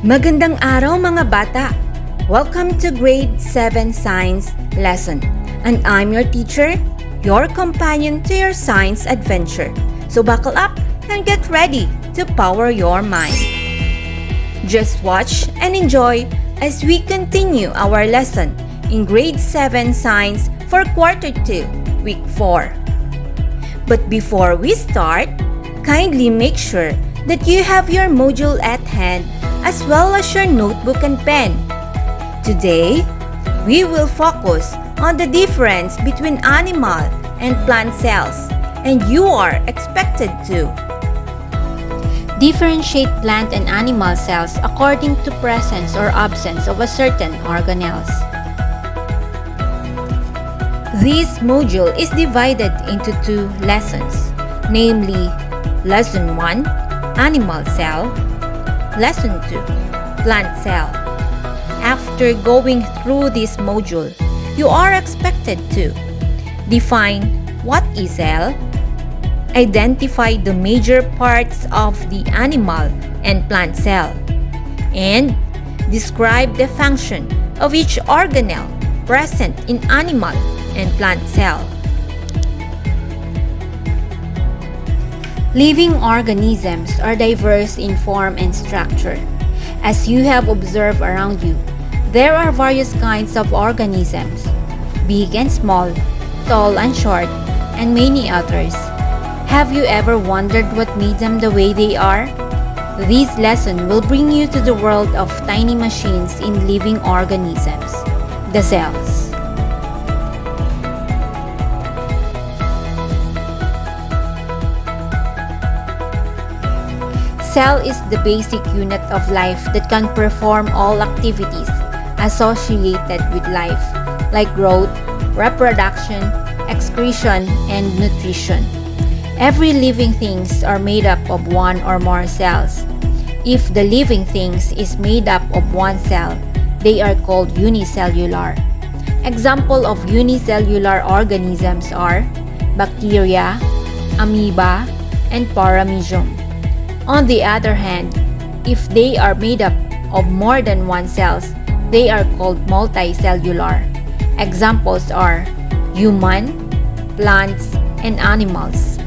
Magandang araw mga bata! Welcome to Grade 7 Science Lesson. And I'm your teacher, your companion to your science adventure. So buckle up and get ready to power your mind. Just watch and enjoy as we continue our lesson in Grade 7 Science for Quarter 2, Week 4. But before we start, kindly make sure that you have your module at hand as well as your notebook and pen. Today, we will focus on the difference between animal and plant cells, and you are expected to differentiate plant and animal cells according to presence or absence of a certain organelles. This module is divided into two lessons, namely Lesson 1, Animal Cell, Lesson 2, Plant Cell. After going through this module, you are expected to define what is cell, identify the major parts of the animal and plant cell, and describe the function of each organelle present in animal and plant cell. Living organisms are diverse in form and structure. As you have observed around you, there are various kinds of organisms, big and small, tall and short, and many others. Have you ever wondered what made them the way they are? This lesson will bring you to the world of tiny machines in living organisms, the cells. Cell is the basic unit of life that can perform all activities associated with life, like growth, reproduction, excretion, and nutrition. Every living things are made up of one or more cells. If the living things is made up of one cell, they are called unicellular. Example of unicellular organisms are bacteria, amoeba, and paramecium. On the other hand, if they are made up of more than one cells, they are called multicellular. Examples are human, plants, and animals.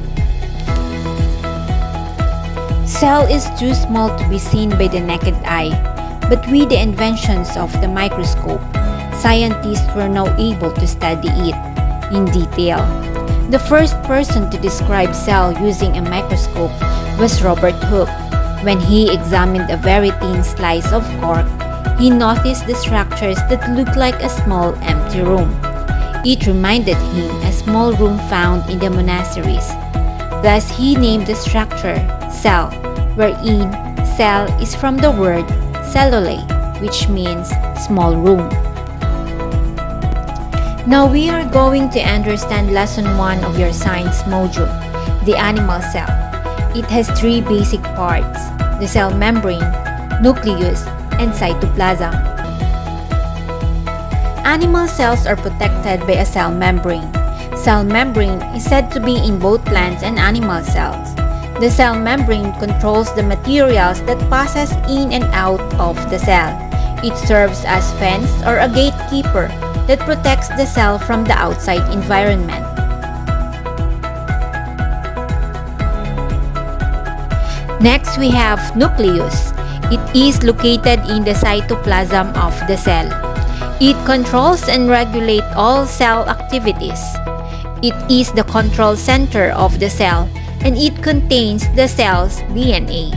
Cell is too small to be seen by the naked eye, but with the inventions of the microscope, scientists were now able to study it in detail. The first person to describe cell using a microscope was Robert Hooke. When he examined a very thin slice of cork, he noticed the structures that looked like a small empty room. It reminded him a small room found in the monasteries. Thus he named the structure cell, wherein cell is from the word cellulae, which means small room. Now we are going to understand Lesson 1 of your science module, the animal cell. It has three basic parts, the cell membrane, nucleus, and cytoplasm. Animal cells are protected by a cell membrane. Cell membrane is said to be in both plants and animal cells. The cell membrane controls the materials that passes in and out of the cell. It serves as fence or a gatekeeper that protects the cell from the outside environment. Next, we have nucleus. It is located in the cytoplasm of the cell. It controls and regulates all cell activities. It is the control center of the cell, and it contains the cell's DNA.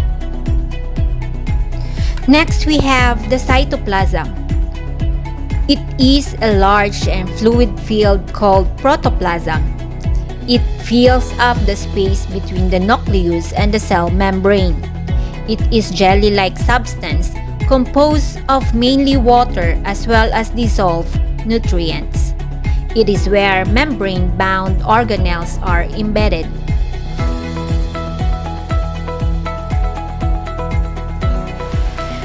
Next, we have the cytoplasm. It is a large and fluid field called protoplasm. It fills up the space between the nucleus and the cell membrane. It is jelly-like substance composed of mainly water as well as dissolved nutrients. It is where membrane-bound organelles are embedded.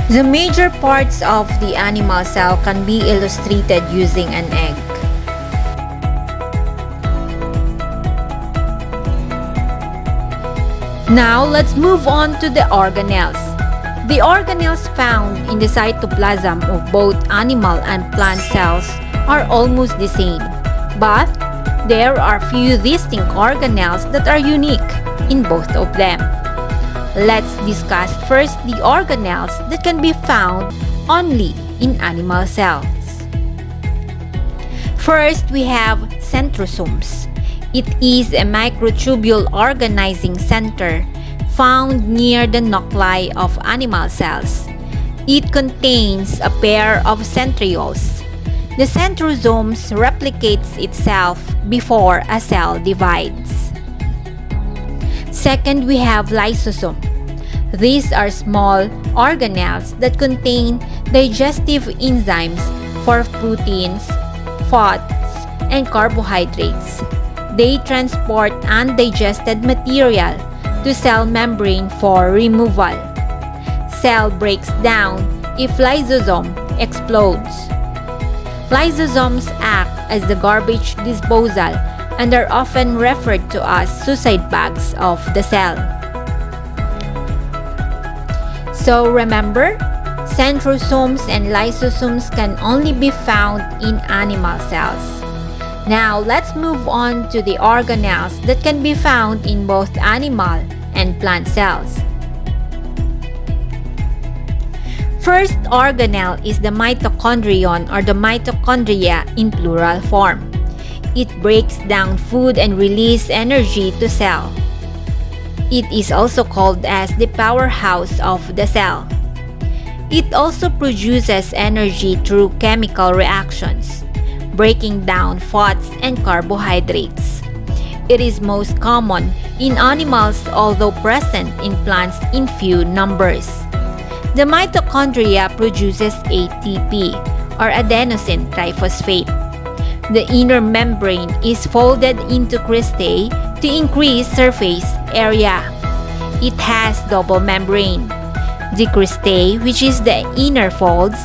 The major parts of the animal cell can be illustrated using an egg. Now, let's move on to the organelles. The organelles found in the cytoplasm of both animal and plant cells are almost the same, but there are few distinct organelles that are unique in both of them. Let's discuss first the organelles that can be found only in animal cells. First, we have centrosomes. It is a microtubule organizing center found near the nuclei of animal cells. It contains a pair of centrioles. The centrosomes replicates itself before a cell divides. Second, we have lysosome. These are small organelles that contain digestive enzymes for proteins, fats, and carbohydrates. They transport undigested material to cell membrane for removal. Cell breaks down if lysosome explodes. Lysosomes act as the garbage disposal and are often referred to as suicide bags of the cell. So remember, centrosomes and lysosomes can only be found in animal cells. Now, let's move on to the organelles that can be found in both animal and plant cells. First organelle is the mitochondrion or the mitochondria in plural form. It breaks down food and releases energy to cell. It is also called as the powerhouse of the cell. It also produces energy through chemical reactions, breaking down fats and carbohydrates. It is most common in animals, although present in plants in few numbers. The mitochondria produces ATP or adenosine triphosphate. The inner membrane is folded into cristae to increase surface area. It has double membrane, the cristae, which is the inner folds,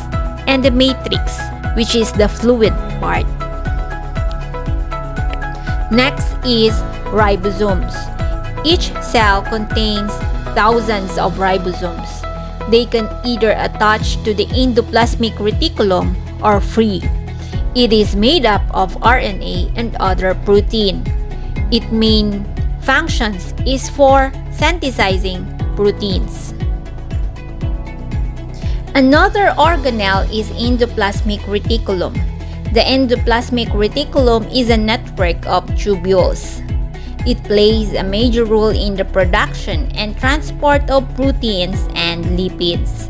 and the matrix, which is the fluid part. Next is ribosomes. Each cell contains thousands of ribosomes. They can either attach to the endoplasmic reticulum or free. It is made up of RNA and other protein. Its main functions is for synthesizing proteins. Another organelle is endoplasmic reticulum. The endoplasmic reticulum is a network of tubules. It plays a major role in the production and transport of proteins and lipids.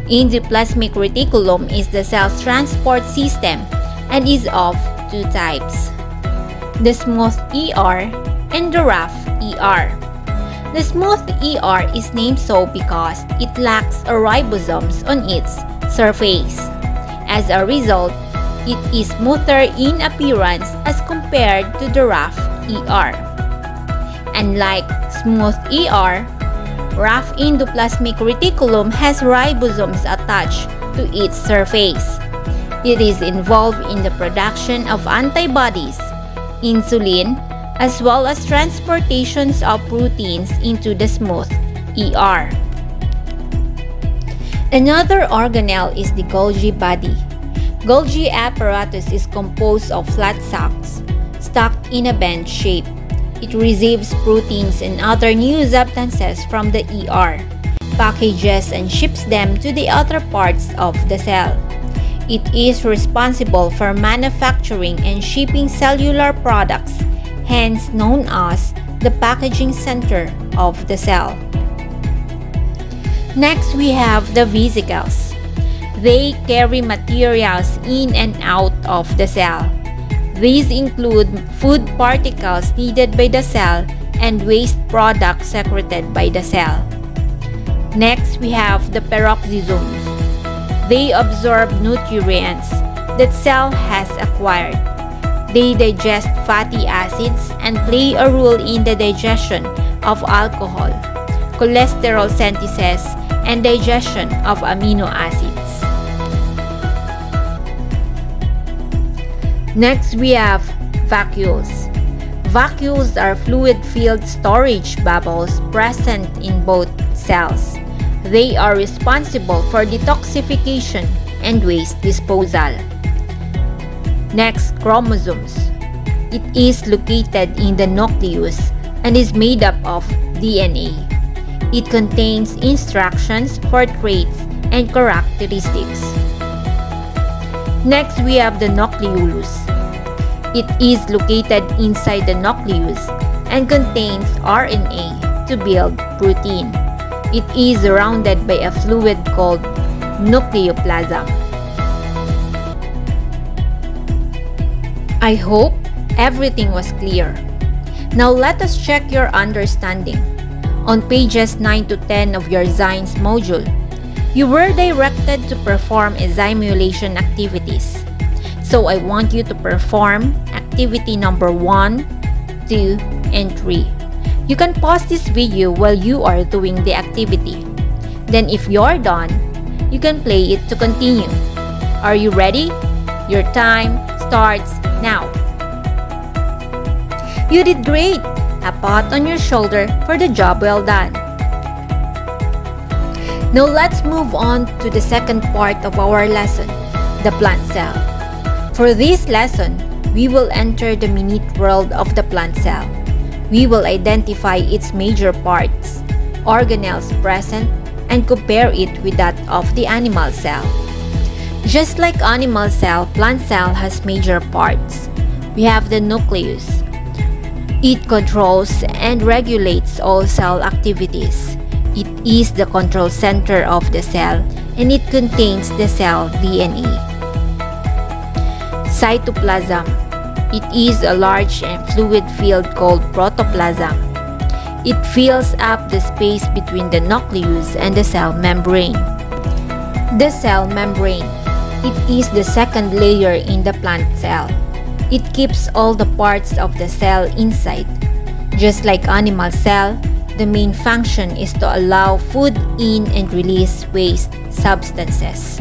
Endoplasmic reticulum is the cell's transport system and is of two types: the smooth ER and the rough ER. The smooth ER is named so because it lacks ribosomes on its surface. As a result, it is smoother in appearance as compared to the rough ER. Unlike smooth ER, rough endoplasmic reticulum has ribosomes attached to its surface. It is involved in the production of antibodies, insulin, as well as transportations of proteins into the smooth ER. Another organelle is the Golgi body. Golgi apparatus is composed of flat sacs stuck in a bend shape. It receives proteins and other new substances from the ER, packages and ships them to the other parts of the cell. It is responsible for manufacturing and shipping cellular products, hence known as the packaging center of the cell. Next, we have the vesicles. They carry materials in and out of the cell. These include food particles needed by the cell and waste products secreted by the cell. Next, we have the peroxisomes. They absorb nutrients that cell has acquired. They digest fatty acids and play a role in the digestion of alcohol, cholesterol synthesis, and digestion of amino acids. Next, we have vacuoles. Vacuoles are fluid-filled storage bubbles present in both cells. They are responsible for detoxification and waste disposal. Next, chromosomes. It is located in the nucleus and is made up of DNA. It contains instructions for traits and characteristics. Next, we have the nucleolus. It is located inside the nucleus and contains RNA to build protein. It is surrounded by a fluid called nucleoplasm. I hope everything was clear. Now let us check your understanding. On pages 9 to 10 of your science module, you were directed to perform simulation activities. So I want you to perform activity number 1, 2, and 3. You can pause this video while you are doing the activity. Then if you're done, you can play it to continue. Are you ready? Your time starts now. You did great! A pat on your shoulder for the job well done. Now let's move on to the second part of our lesson, the plant cell. For this lesson, we will enter the minute world of the plant cell. We will identify its major parts, organelles present, and compare it with that of the animal cell. Just like animal cell, plant cell has major parts. We have the nucleus. It controls and regulates all cell activities. It is the control center of the cell and it contains the cell DNA. Cytoplasm. It is a large and fluid field called protoplasm. It fills up the space between the nucleus and the cell membrane. The cell membrane. It is the second layer in the plant cell. It keeps all the parts of the cell inside. Just like animal cell, the main function is to allow food in and release waste substances.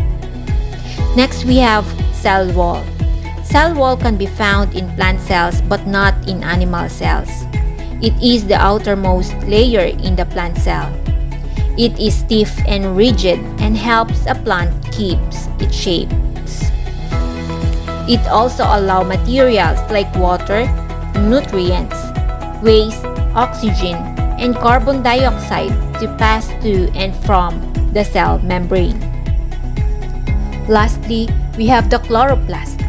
Next, we have cell wall. Cell wall can be found in plant cells but not in animal cells. It is the outermost layer in the plant cell. It is stiff and rigid and helps a plant keep its shape. It also allows materials like water, nutrients, waste, oxygen, and carbon dioxide to pass to and from the cell membrane. Lastly, we have the chloroplast.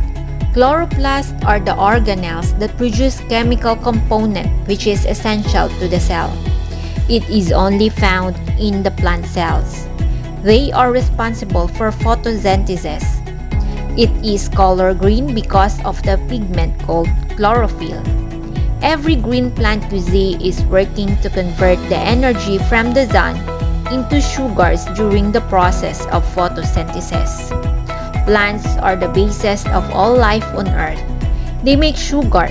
Chloroplasts are the organelles that produce chemical component which is essential to the cell. It is only found in the plant cells. They are responsible for photosynthesis. It is color green because of the pigment called chlorophyll. Every green plant you see is working to convert the energy from the sun into sugars during the process of photosynthesis. Plants are the basis of all life on earth. They make sugar,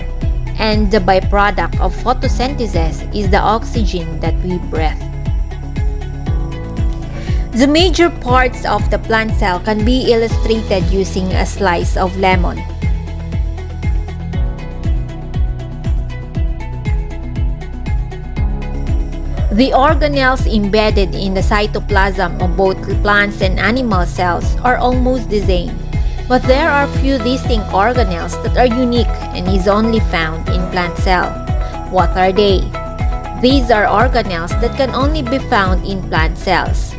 and the byproduct of photosynthesis is the oxygen that we breathe. The major parts of the plant cell can be illustrated using a slice of lemon. The organelles embedded in the cytoplasm of both plants and animal cells are almost the same, but there are few distinct organelles that are unique and is only found in plant cell. What are they? These are organelles that can only be found in plant cells.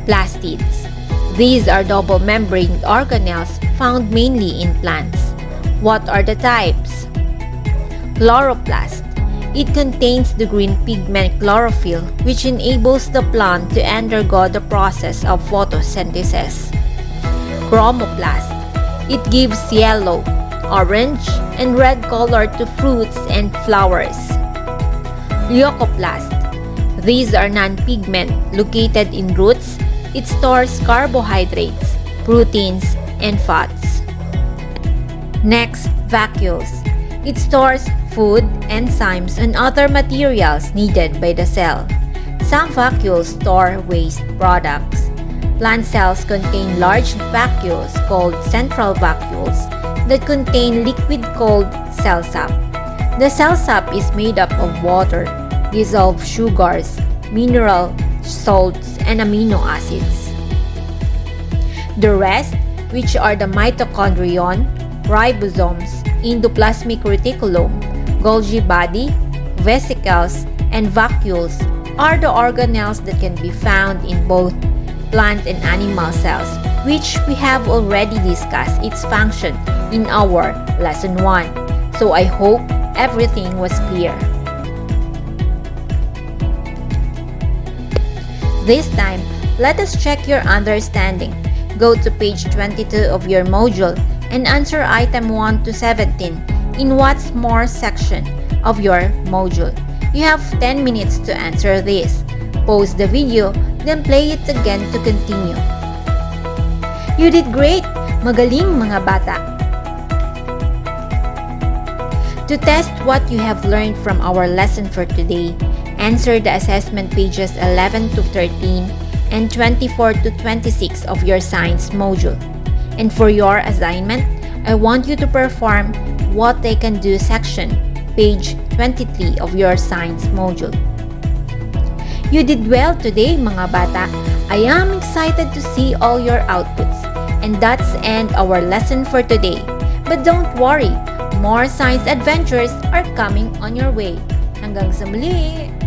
Plastids. These are double membrane organelles found mainly in plants. What are the types? Chloroplast. It contains the green pigment chlorophyll which enables the plant to undergo the process of photosynthesis. Chromoplast. It gives yellow, orange, and red color to fruits and flowers. Leucoplast. These are non-pigment located in roots. It stores carbohydrates, proteins, and fats. Next, vacuoles. It stores food, enzymes, and other materials needed by the cell. Some vacuoles store waste products. Plant cells contain large vacuoles called central vacuoles that contain liquid called cell sap. The cell sap is made up of water, dissolved sugars, mineral, salts, and amino acids. The rest, which are the mitochondrion, ribosomes, endoplasmic reticulum, Golgi body, vesicles, and vacuoles, are the organelles that can be found in both plant and animal cells, which we have already discussed its function in our lesson 1. So I hope everything was clear. This time, let us check your understanding. Go to page 22 of your module and answer item 1 to 17 in What's More section of your module. You have 10 minutes to answer this. Pause the video, then play it again to continue. You did great! Magaling mga bata! To test what you have learned from our lesson for today, answer the assessment pages 11 to 13 and 24 to 26 of your science module. And for your assignment, I want you to perform what they can do section, page 23 of your science module. You did well today mga bata. I am excited to see all your outputs. And that's end our lesson for today. But don't worry, more science adventures are coming on your way. Hanggang sa muli!